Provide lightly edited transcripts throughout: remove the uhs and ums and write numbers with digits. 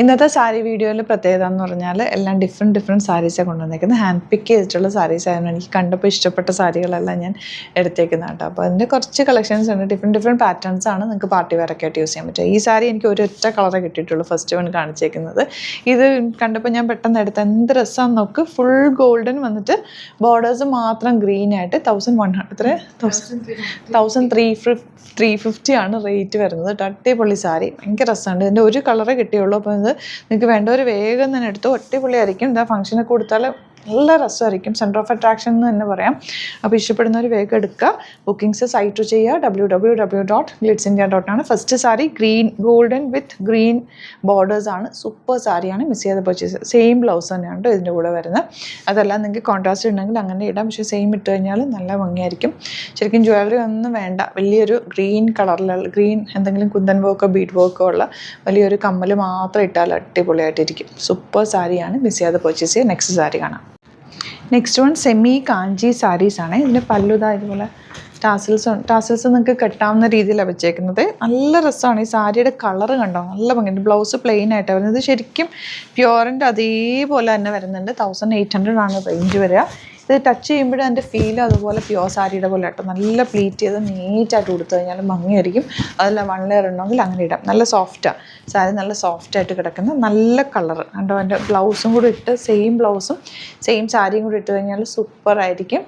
ഇന്നത്തെ സാരി വീഡിയോയിൽ പ്രത്യേകത എന്ന് പറഞ്ഞാൽ എല്ലാം ഡിഫറെൻറ്റ് സാരീസാണ് കൊണ്ടുവന്നേക്കുന്നത്. ഹാൻഡ് പിക്ക് ചെയ്തിട്ടുള്ള സാരീസ് ആയിരുന്നു. എനിക്ക് കണ്ടപ്പോൾ ഇഷ്ടപ്പെട്ട സാരികളെല്ലാം ഞാൻ എടുത്തേക്കുന്നത് കേട്ടോ. അപ്പോൾ അതിൻ്റെ കുറച്ച് കളക്ഷൻസ് ഉണ്ട്. ഡിഫറെൻറ്റ് പാറ്റേൺസ് ആണ് നിങ്ങൾക്ക് പാർട്ടി വെയറൊക്കെ ആയിട്ട് യൂസ് ചെയ്യാൻ പറ്റുക. ഈ സാരി എനിക്ക് ഒരൊറ്റ കളറേ കിട്ടിയിട്ടുള്ളൂ, ഫസ്റ്റ് വൺ കാണിച്ചേക്കുന്നത്. ഇത് കണ്ടപ്പോൾ ഞാൻ പെട്ടെന്ന് എടുത്ത എന്ത് രസമാണെന്ന് നോക്ക്. ഫുൾ ഗോൾഡൻ വന്നിട്ട് ബോർഡേഴ്സ് മാത്രം ഗ്രീൻ ആയിട്ട് 1350 ആണ് റേറ്റ് വരുന്നത്. അടിപൊളി സാരി, ഭയങ്കര രസമുണ്ട്. ഇതിൻ്റെ ഒരു കളറേ കിട്ടിയുള്ളൂ. അപ്പോൾ ഇത് നിങ്ങൾക്ക് വേണ്ടവർ വേഗം തന്നെ എടുത്തു. അടിപൊളിയായിരിക്കും. ഇതാ ഫംഗ്ഷനൊക്കെ കൊടുത്താൽ നല്ല രസമായിരിക്കും. സെൻറ്റർ ഓഫ് അട്രാക്ഷൻ എന്ന് തന്നെ പറയാം. അപ്പോൾ ഇഷ്ടപ്പെടുന്നവർ വേഗം എടുക്കുക. ബുക്കിംഗ്സ് സൈറ്റ് ചെയ്യുക www.glitzindia.com. ഫസ്റ്റ് സാരി ഗോൾഡൻ വിത്ത് ഗ്രീൻ ബോർഡേഴ്സ് ആണ്. സൂപ്പർ സാരിയാണ്, മിസ് ചെയ്ത് പർച്ചേസ്. സെയിം ബ്ലൗസ് തന്നെയാണ് ഇതിൻ്റെ കൂടെ വരുന്നത്. അതെല്ലാം നിങ്ങൾക്ക് കോൺട്രാസ്റ്റ് ഉണ്ടെങ്കിൽ അങ്ങനെ ഇടാം. പക്ഷേ സെയിം ഇട്ട് കഴിഞ്ഞാൽ നല്ല ഭംഗിയായിരിക്കും. ശരിക്കും ജ്വല്ലറി ഒന്നും വേണ്ട, വലിയൊരു ഗ്രീൻ കളറിലുള്ള ഗ്രീൻ എന്തെങ്കിലും കുന്തൻ വർക്കോ ബീഡ് വർക്കോ ഉള്ള വലിയൊരു കമ്മൽ മാത്രം ഇട്ടാൽ അടിപൊളിയായിട്ടിരിക്കും. സൂപ്പർ സാരിയാണ്, മിസ് ചെയ്യാതെ പർച്ചേസ് ചെയ്യുക. നെക്സ്റ്റ് സാരി കാണാം. നെക്സ്റ്റ് വൺ സെമി കാഞ്ചി സാരീസാണ്. ഇതിൻ്റെ പല്ലുതാ ഇതുപോലെ ടാസിൽസ് നിങ്ങൾക്ക് കെട്ടാവുന്ന രീതിയിലാണ് വെച്ചേക്കുന്നത്. നല്ല രസമാണ്. ഈ സാരിയുടെ കളറ് കണ്ടോ, നല്ല ഭംഗിയുണ്ട്. ബ്ലൗസ് പ്ലെയിൻ ആയിട്ടാണ് വരുന്നത്. ശരിക്കും പ്യുവറിൻ്റെ അതേപോലെ തന്നെ വരുന്നുണ്ട്. 1800 ആണ് റേഞ്ച് വരിക. ഇത് ടച്ച് ചെയ്യുമ്പോഴും അതിൻ്റെ ഫീൽ അതുപോലെ പ്യുവർ സാരിയുടെ പോലെ കേട്ടോ. നല്ല പ്ലീറ്റ് ചെയ്ത് നീറ്റായിട്ട് കൊടുത്തു കഴിഞ്ഞാൽ ഭംഗിയായിരിക്കും. അതല്ല വൺ ലെയർ ഉണ്ടെങ്കിൽ അങ്ങനെ ഇടാം. നല്ല സോഫ്റ്റാണ് സാരി, നല്ല സോഫ്റ്റായിട്ട് കിടക്കുന്ന നല്ല കളർ കണ്ടോ. അതിൻ്റെ ബ്ലൗസും കൂടി ഇട്ട് സെയിം ബ്ലൗസും സെയിം സാരിയും കൂടി ഇട്ട് കഴിഞ്ഞാൽ സൂപ്പറായിരിക്കും.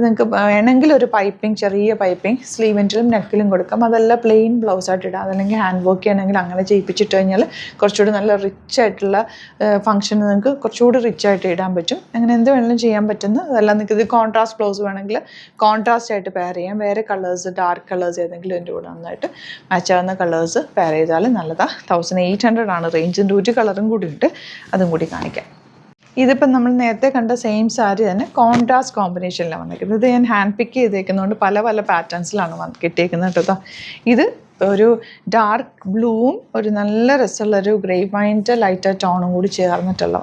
നിങ്ങൾക്ക് വേണമെങ്കിൽ ഒരു പൈപ്പിംഗ്, ചെറിയ പൈപ്പിംഗ് സ്ലീവിൻ്റിലും നെക്കിലും കൊടുക്കാം. അതല്ല പ്ലെയിൻ ബ്ലൗസായിട്ട് ഇടാം. അതല്ലെങ്കിൽ ഹാൻഡ് വർക്ക് ചെയ്യണമെങ്കിൽ അങ്ങനെ ചെയ്യിപ്പിച്ചിട്ട് കഴിഞ്ഞാൽ കുറച്ചുകൂടി നല്ല റിച്ച് ആയിട്ടുള്ള ഫംഗ്ഷന് നിങ്ങൾക്ക് കുറച്ചുകൂടി റിച്ചായിട്ട് ഇടാൻ പറ്റും. അങ്ങനെ എന്ത് വേണമെങ്കിലും ചെയ്യാൻ പറ്റുന്ന അതെല്ലാം. നിങ്ങൾക്ക് ഇത് കോൺട്രാസ്റ്റ് ബ്ലൗസ് വേണമെങ്കിൽ കോൺട്രാസ്റ്റ് ആയിട്ട് പെയർ ചെയ്യാം. വേറെ കളേഴ്സ്, ഡാർക്ക് കളേഴ്സ് ഏതെങ്കിലും എൻ്റെ കൂടെ നന്നായിട്ട് മാച്ചാവുന്ന കളേഴ്സ് പെയർ ചെയ്താൽ നല്ലതാണ്. 1800 ആണ് റേഞ്ചിൻ്റെ. ഒരു കളറും കൂടി ഉണ്ട്, അതും കൂടി കാണിക്കാം. ഇതിപ്പം നമ്മൾ നേരത്തെ കണ്ട സെയിം സാരി തന്നെ കോൺട്രാസ്റ്റ് കോമ്പിനേഷനിലാണ് വന്നിരിക്കുന്നത്. ഇത് ഞാൻ ഹാൻഡ് പിക്ക് ചെയ്തേക്കുന്നതുകൊണ്ട് പല പാറ്റേൺസിലാണ് കിട്ടിയേക്കുന്നത് കേട്ടോ. ഇത് ഒരു ഡാർക്ക് ബ്ലൂവും ഒരു നല്ല രസമുള്ളൊരു ഗ്രേ വൈൻ്റെ ലൈറ്റർ ടോണും കൂടി വന്നിട്ടുള്ള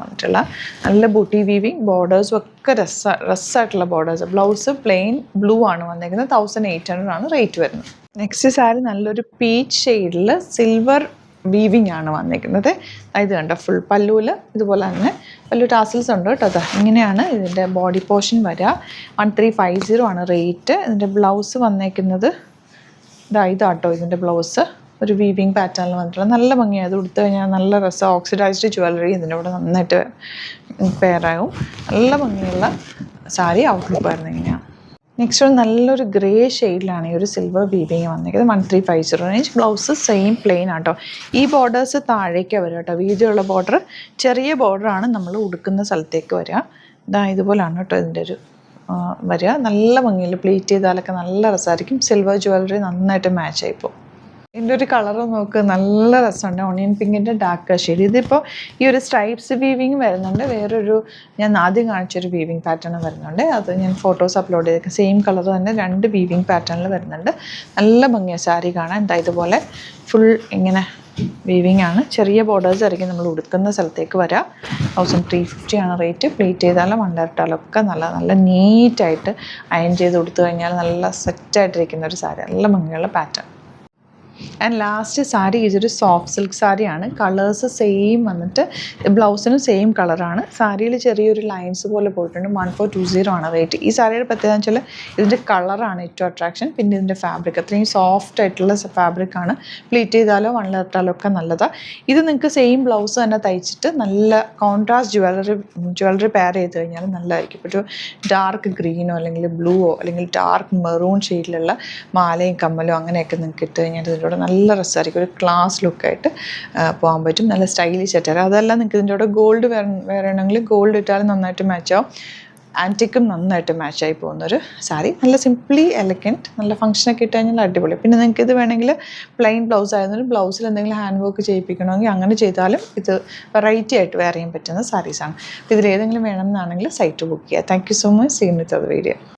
നല്ല ബൂട്ടി വീവിങ് ബോർഡേഴ്സും ഒക്കെ രസമായിട്ടുള്ള ബോർഡേഴ്സ്. ബ്ലൗസ് പ്ലെയിൻ ബ്ലൂ ആണ് വന്നിരിക്കുന്നത്. 1800 ആണ് റേറ്റ് വരുന്നത്. നെക്സ്റ്റ് സാരി നല്ലൊരു പീച്ച് ഷെയ്ഡിൽ സിൽവർ വീവിങ് ആണ് വന്നിരിക്കുന്നത്. ഇത് കണ്ടോ, ഫുൾ പല്ലുവിൽ ഇതുപോലെ തന്നെ പല്ലു ടാസിൽസ് ഉണ്ട് കേട്ടോ. അതാ ഇങ്ങനെയാണ് ഇതിൻ്റെ ബോഡി പോർഷൻ വരിക. 1350 ആണ് റേറ്റ്. ഇതിൻ്റെ ബ്ലൗസ് വന്നേക്കുന്നത് ഇതാട്ടോ. ഇതിൻ്റെ ബ്ലൗസ് ഒരു വീവിങ് പാറ്റേണിൽ വന്നിട്ടുള്ള നല്ല ഭംഗിയാണ്. അത് കൊടുത്തു കഴിഞ്ഞാൽ നല്ല രസം. ഓക്സിഡൈസ്ഡ് ജ്വല്ലറി ഇതിൻ്റെ കൂടെ നന്നായിട്ട് പെയറാകും. നല്ല ഭംഗിയുള്ള സാരി. ഔട്ട്ലുക്ക് വരുന്നത് ഇങ്ങനെയാണ്. നെക്സ്റ്റ് നല്ലൊരു ഗ്രേ ഷെയ്ഡിലാണ് ഈ ഒരു സിൽവർ വീവിങ് വന്നിരിക്കുന്നത്. 1350 റേഞ്ച്. ബ്ലൗസ് സെയിം പ്ലെയിൻ ആട്ടോ. ഈ ബോർഡേഴ്സ് താഴേക്കാണ് വരിക കേട്ടോ. വീതിയുള്ള ബോർഡർ, ചെറിയ ബോർഡറാണ് നമ്മൾ ഉടുക്കുന്ന സ്ഥലത്തേക്ക് വരിക. ഇതുപോലാണ് കേട്ടോ ഇതിൻ്റെ ഒരു വരിക. നല്ല ഭംഗിയിൽ പ്ലീറ്റ് ചെയ്താലൊക്കെ നല്ല രസമായിരിക്കും. സിൽവർ ജ്വല്ലറി നന്നായിട്ട് മാച്ച് ആയിപ്പോൾ. ഇതിൻ്റെ ഒരു കളർ നോക്ക്, നല്ല രസമുണ്ട്. ഓണിയൻ പിങ്കിൻ്റെ ഡാർക്ക് ഷെയ്ഡ്. ഇതിപ്പോൾ ഈ ഒരു സ്ട്രൈപ്സ് വീവിങ് വരുന്നുണ്ട്. വേറൊരു ഞാൻ ആദ്യം കാണിച്ചൊരു വീവിങ് പാറ്റേൺ വരുന്നുണ്ട്. അത് ഞാൻ ഫോട്ടോസ് അപ്ലോഡ് ചെയ്തേക്കാം. സെയിം കളർ തന്നെ 2 വീവിങ് പാറ്റേണിൽ വരുന്നുണ്ട്. നല്ല ഭംഗിയാണ് സാരി കാണാൻ. ഇതുപോലെ ഫുൾ ഇങ്ങനെ വീവിങ് ആണ്. ചെറിയ ബോർഡേഴ്സ് ആയിരിക്കും നമ്മൾ ഉടുക്കുന്ന സ്ഥലത്തേക്ക് വരാം. 1350 ആണ് റേറ്റ്. പ്ലീറ്റ് ചെയ്താലും വണ്ടിട്ടാലൊക്കെ നല്ല നീറ്റായിട്ട് അയൺ ചെയ്ത് കൊടുത്തു കഴിഞ്ഞാൽ നല്ല സെറ്റായിട്ടിരിക്കുന്ന ഒരു സാരി. നല്ല ഭംഗിയുള്ള പാറ്റേൺ. ആൻഡ് ലാസ്റ്റ് സാരി ഇതൊരു സോഫ്റ്റ് സിൽക്ക് സാരിയാണ്. കളേഴ്സ് സെയിം വന്നിട്ട് ബ്ലൗസിനും സെയിം കളറാണ്. സാരിയിൽ ചെറിയൊരു ലൈൻസ് പോലെ പോയിട്ടുണ്ട്. 1420 ആണ് റേറ്റ്. ഈ സാരിയുടെ പ്രത്യേകത വെച്ചാൽ ഇതിൻ്റെ കളറാണ് ഏറ്റവും അട്രാക്ഷൻ. പിന്നെ ഇതിൻ്റെ ഫാബ്രിക് അത്രയും സോഫ്റ്റ് ആയിട്ടുള്ള ഫാബ്രിക്കാണ്. പ്ലീറ്റ് ചെയ്താലോ വണ്ണിലിട്ടാലോ ഒക്കെ നല്ലതാണ്. ഇത് നിങ്ങൾക്ക് സെയിം ബ്ലൗസ് തന്നെ തയ്ച്ചിട്ട് നല്ല കോൺട്രാസ്റ്റ് ജ്വല്ലറി പെയർ ചെയ്ത് കഴിഞ്ഞാൽ നല്ലതായിരിക്കും. ഇപ്പോൾ ഒരു ഡാർക്ക് ഗ്രീനോ അല്ലെങ്കിൽ ബ്ലൂവോ അല്ലെങ്കിൽ ഡാർക്ക് മെറൂൺ ഷെയ്ഡിലുള്ള മാലയും കമ്മലോ അങ്ങനെയൊക്കെ നിങ്ങൾക്ക് ഇട്ട് കഴിഞ്ഞാൽ ഇതിൻ്റെ നല്ല രസമായിരിക്കും. ഒരു ക്ലാസ് ലുക്കായിട്ട് പോകാൻ പറ്റും. നല്ല സ്റ്റൈലിഷ് ആയിട്ട്. അതെല്ലാം നിങ്ങൾക്ക് ഇതിൻ്റെ കൂടെ ഗോൾഡ് വേണമെങ്കിൽ ഗോൾഡ് ഇട്ടാലും നന്നായിട്ട് മാച്ചാവും. ആൻറ്റിക്കും നന്നായിട്ട് മാച്ചായി പോകുന്നൊരു സാരി. നല്ല സിംപ്ലി എലഗൻറ്റ്, നല്ല ഫംഗ്ഷനൊക്കെ ഇട്ട് കഴിഞ്ഞാൽ അടിപൊളി. പിന്നെ നിങ്ങൾക്ക് ഇത് വേണമെങ്കിൽ പ്ലെയിൻ ബ്ലൗസ് ആയതുകൊണ്ട് ബ്ലൗസിൽ എന്തെങ്കിലും ഹാൻഡ് വർക്ക് ചെയ്യിപ്പിക്കണമെങ്കിൽ അങ്ങനെ ചെയ്താലും ഇത് വെറൈറ്റി ആയിട്ട് വെയർ ചെയ്യാൻ പറ്റുന്ന സാരീസാണ്. ഇതിലേതെങ്കിലും വേണമെന്നാണെങ്കിൽ സൈറ്റ് ബുക്ക് ചെയ്യുക. Thank you so much. See you with the video.